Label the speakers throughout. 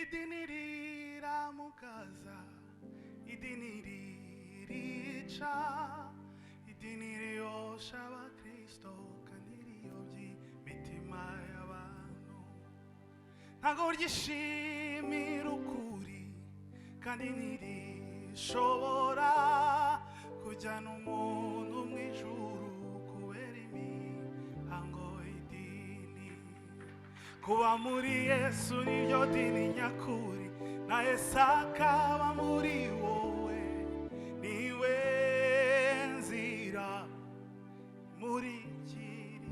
Speaker 1: idini riramugaza, idini ririca, idini riyosha abakristo kandi riyobya imitima y'abantu. Ntago ryishimira ukuri kandi ntirishobora kujyana umuntu mu ijuru kubera imihango y'idini. Kuba muri Yesu niryo dini nyakuri, na Yesu akaba muri wowe, niwe nzira imurikira,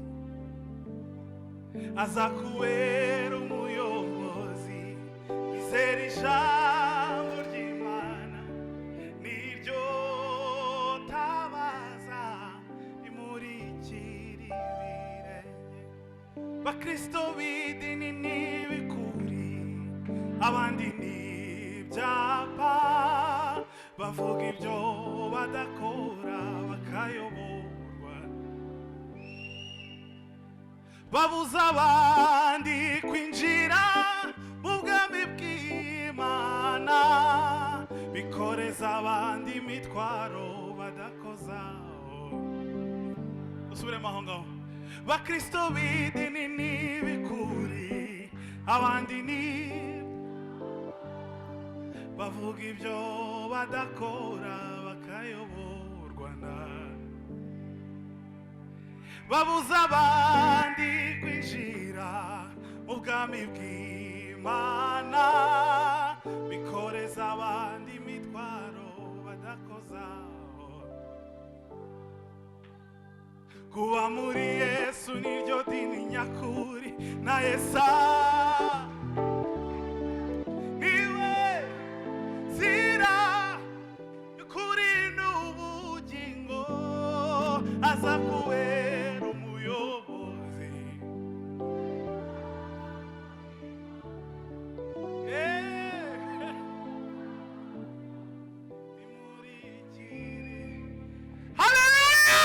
Speaker 1: azakubera umuyobozi. Izera ijambo ry'Imana niryo tabaza rimurikira ibirenge. Bakristo b'idini n'ibikuri, abandi ni ibyapa, bavuga ibyo badakora bakayoborwa, babuza abandi kwinjira mu bwami bw'Imana, bikoreza abandi imitwaro badakozaho. Usubiremo aho ngaho. Bakristo b'idini n'ibikuri, abandi ni bavuga ibyo badakora bakayoborwa na, babuza abandi kwinjira mu bwami bw'Imana, bikoreza abandi imitwaro badakozaho. Kuba muri Yesu niryo dini nyakuri, na Yesu niwe nzira y'ukuri n'ubugingo, azakubera umuyobozi. Imurikire. Haleluya!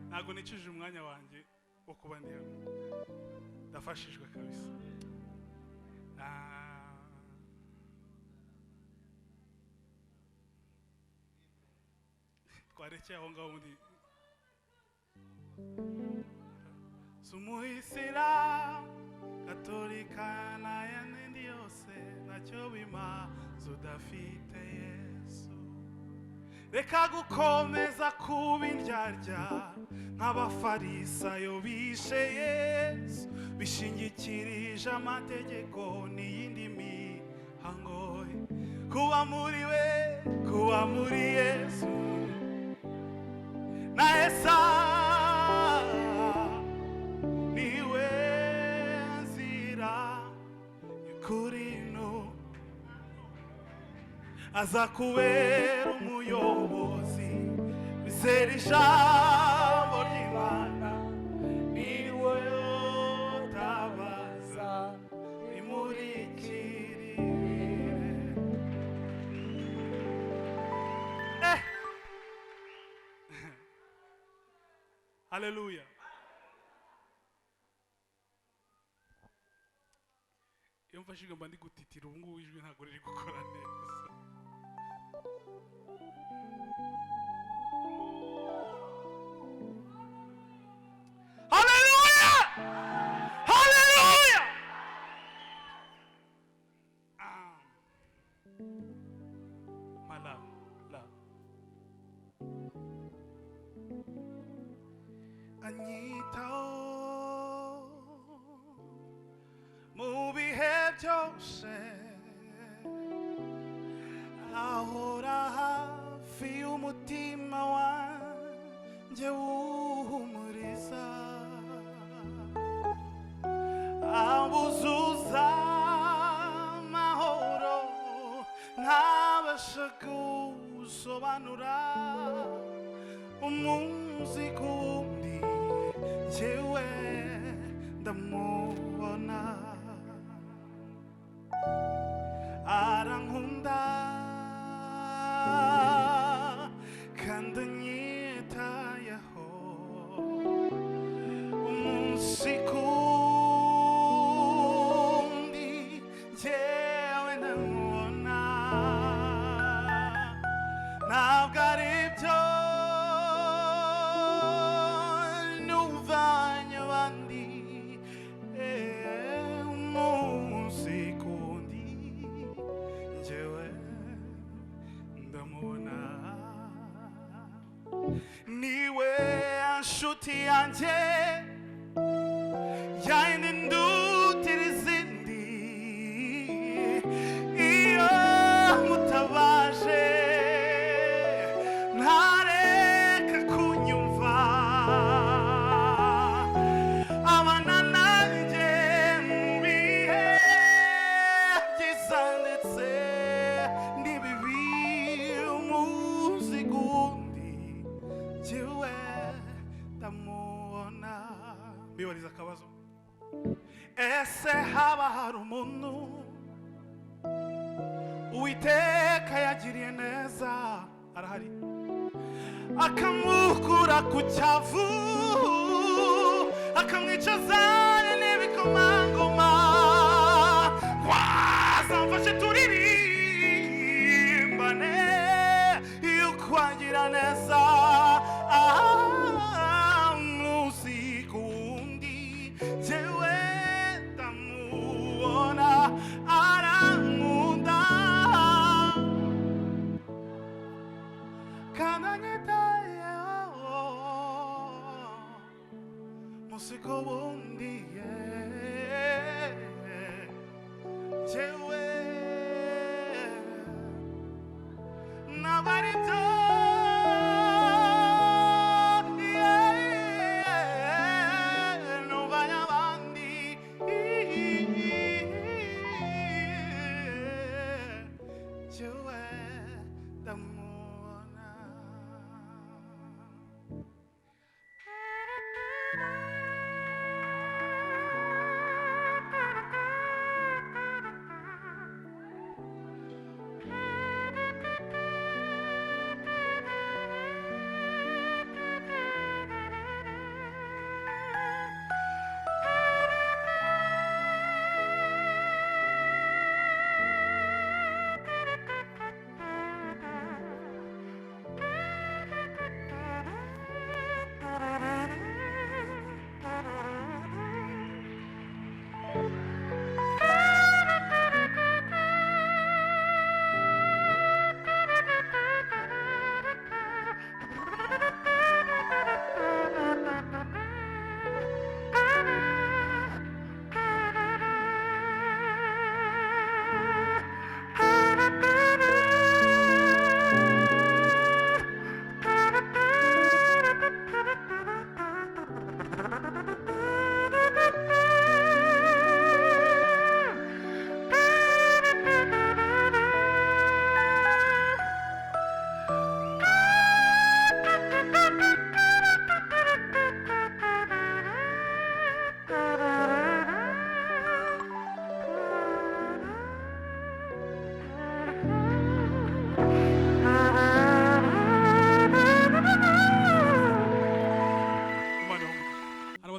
Speaker 1: Ntabwo nicishije umwanya wanjye wo kuba ndi hano, ndafashijwe kabisa. Twarekeye aho ngaho undi. Sumuisilamu, Katolika n'ayandi yose ntacyo bimaze udafite Yesu. Reka gukomeza kuba indyarya nk'abafarisayo bishe Yesu, bishingikirije amategeko n'iyindi mihango. Kuba muri we, kuba muri Yesu, na Yesu niwe nzira y'ukuri azakubera umuyobozi. Bizera ijambo ry'Imana niwe tabaza rimurikira ibirenge. Haleluya. Iyo mfashije mba ndi gutitira, ubu ngubu ijwi ntabwo riri gukora neza. Haleluya! Haleluya! Mala la anyitaho mu bihe byose, ahora hafi y'umutima wanjye wuhumuriza, abuzuza amahoro ntabasha gusobanura. Umunsi ku wundi njyewe ndamubona, arankunda kandi anyitayeho. Umunsi ku ese haba hari umuntu Uwiteka yagiriye neza arahari akamukura ku cyavu akamwicaza n'ibikomangoma wazamfashe turirimbane yuko agira neza umunsi ku wundi jyewe ndamubona arankunda kandi anyitayeho umunsi ku wundi jyewe ntabwo ari byo nubanye abandi jyewe ndamubona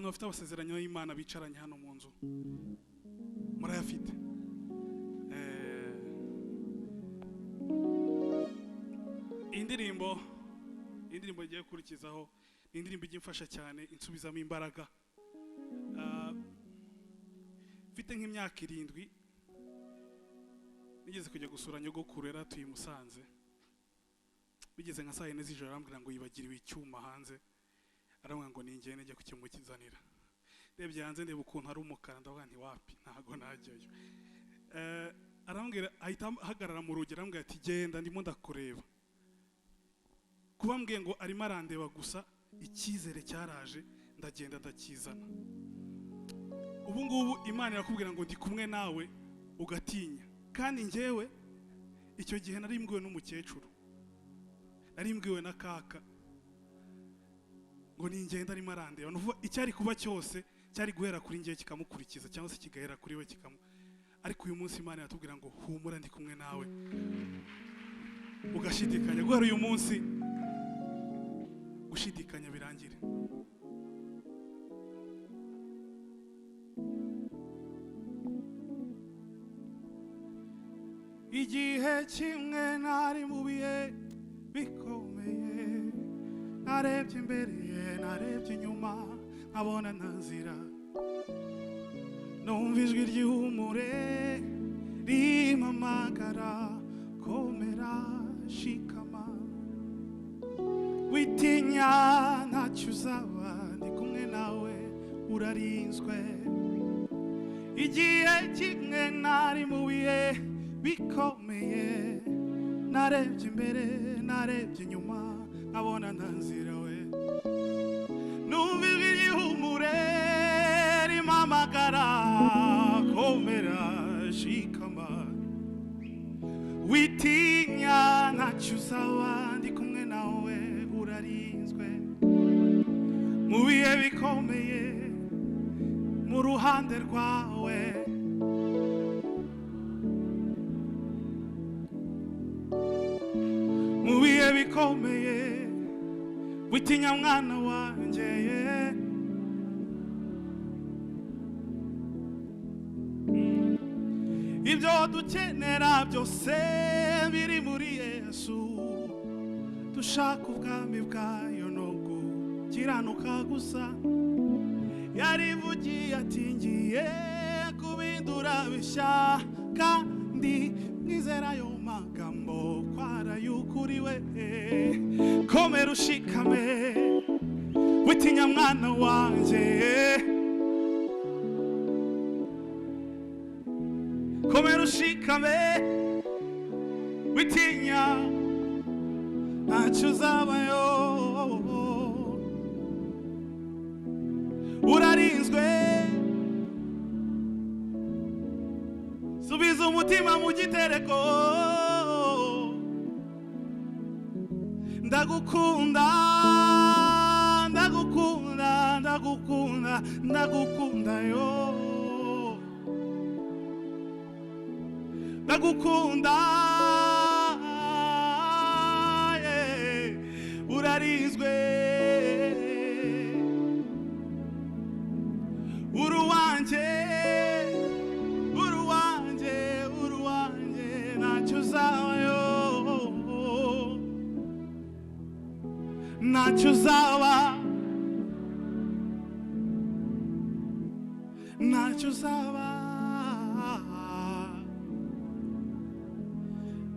Speaker 1: bafite abasezeranyo y'Imana bicaranye hano mu nzu murayafite indirimbo igiye kurikizaho indirimbo igimfasha cyane insubizamo imbaraga mfite nk'imyaka 7 nigeze kujya gusura nyogokuru tuyi Musanze bigeze nka saa 4 z'ijoro arambwira ngo yibagiriwe icyuma hanze aramwanga ngo ningene njye kukimukizanira ndebye hanze ndeba ukuntu ari umukara ndavuga nti wapi ntago najyayo arambwira ahita hagarara mu rugi arambwira ati genda ndimo ndakureba kubambwiye ngo arimo arandeba gusa icyizere cyaraje ndagenda ndakizana ubu ngubu Imana irakubwira ngo ndi kumwe nawe ugatinya kandi njyewe icyo gihe nari mbwiwe n'umukecuru nari mbwiwe na kaka ngo ningenda arimo arandeba nuvuga icyari kuba cyose cyari guhera kuri njye kikamukurikiza cyangwa se kigahera kuri we ariko uyu munsi Imana yatubwira ngo humura ndi kumwe nawe ugashidikanya guhera uyu munsi gushidikanya birangire igihe kimwe nari mu bihe bikomeye narebye imbere narebye inyuma nkabona nta nzira numva ijwi ry'ihumure rimpamagara komera shikama witinya ntacyo uzaba ndi kumwe nawe urarinzwe igihe kimwe nari mu bihe bikomeye narebye imbere narebye inyuma nkabona nta nzira we numva ijwi ry'ihumure rimpamagara komera shikama witinya ntacyo uzaba ndi kumwe nawe urarinzwe mu bihe bikomeye mu ruhande rwawe. Mu bihe bikomeye witinya mwana wanjye. Ibyo dukenera byose biri muri Yesu. Dushaka ubwami bwayo no gukiranuka gusa. Yarivugiye ati ngiye kubindura bishya, kandi nizera ayo magambo ko ari ukuri we. Komera ushikame witinya mwana wanjye. Komera ushikame witinya, ntacyo uzabayo. Urarinzwe, subiza umutima mu gitereko. Ndagukunda, ndagukunda, ndagukunda, ndagukunda yo. Ndagukunda, urarinzwe. Uruwanje, uruwanje, uruwanje, ntacyo uzabayo, ntacyo uzaba, ntacyo uzaba,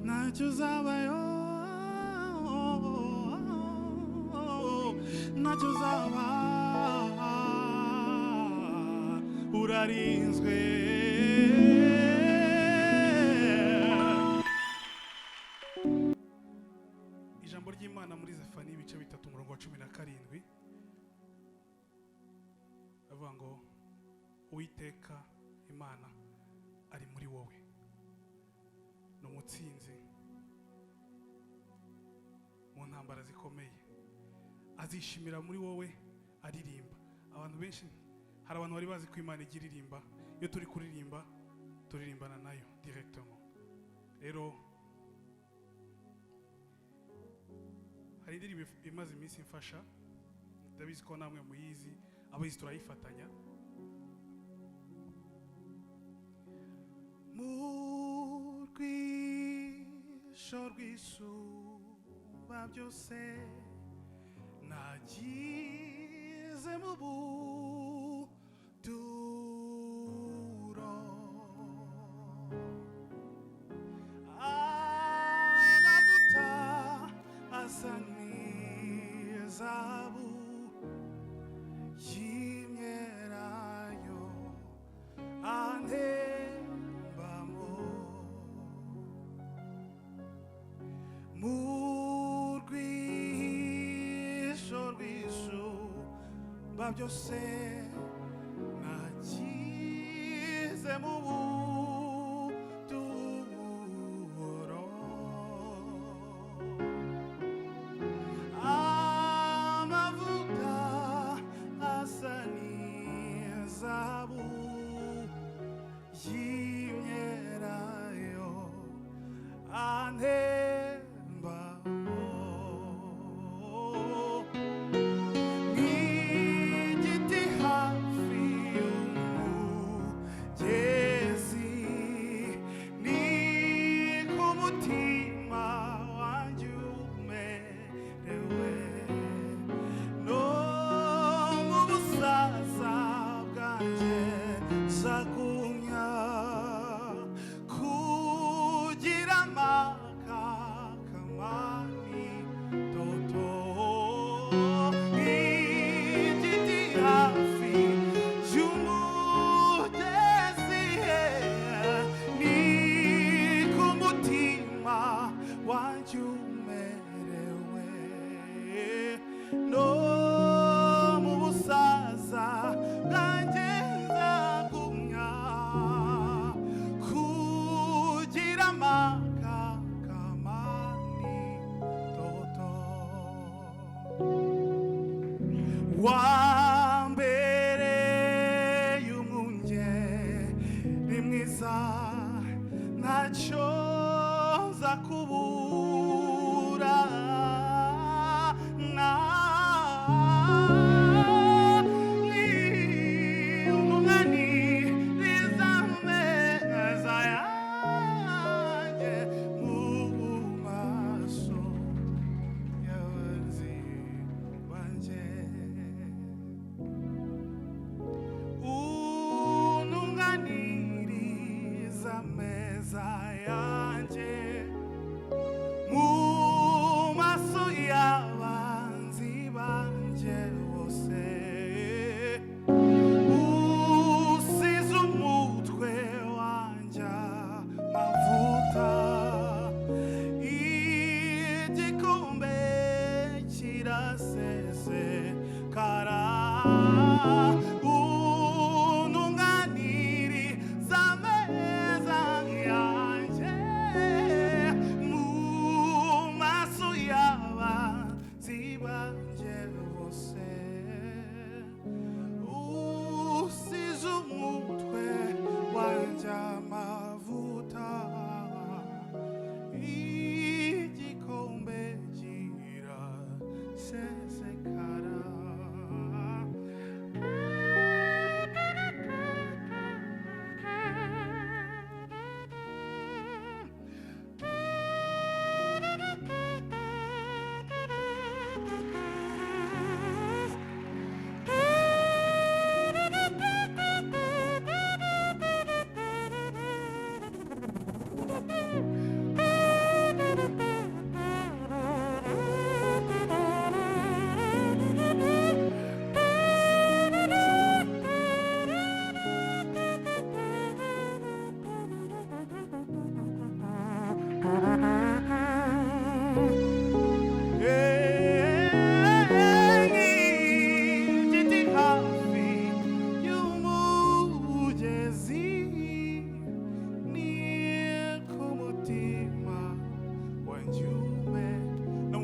Speaker 1: ntacyo uzabayo, ntacyo uzaba. Urarinzwe. Ijambo ry'Imana muri Zefaniya ibice 3 umurongo wa 17 avuga ngo Uwiteka Imana ari muri wowe, ni umutsinzi mu ntambara zikomeye. Azishimira muri wowe aririmba. Abantu benshi, hari abantu bari bazi ko Imana igira iririmba. Iyo turi kuririmba turirimbana nayo directement. Rero hari indirimbo imaze iminsi mfasha, ndabizi ko namwe muyizi, abayizi turayifatanya. Mu rwisho rw'isumba byose nagize mu buturo, amavuta asa n'izahabu y'imyelayo antembamo. Mu rwisho rw'isumba byose nagize mu buturo, amavuta asa n'izahabu y'imyelayo antembamo. N'igiti hafi y'umugezi neza ntacyo nza kubura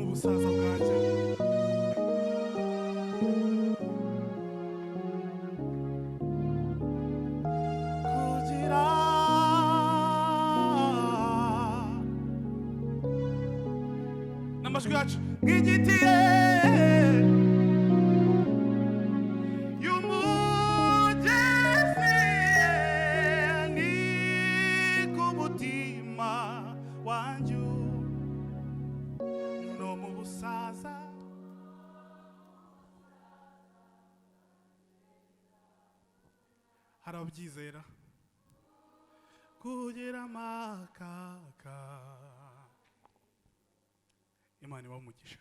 Speaker 1: ubusaza bwanjye kugira n'amajwi yacu nk'igiti y'umugezi ni ku mutima wanjye no mu busaza hari ababyizera kugira amakaka Imana ibahe umugisha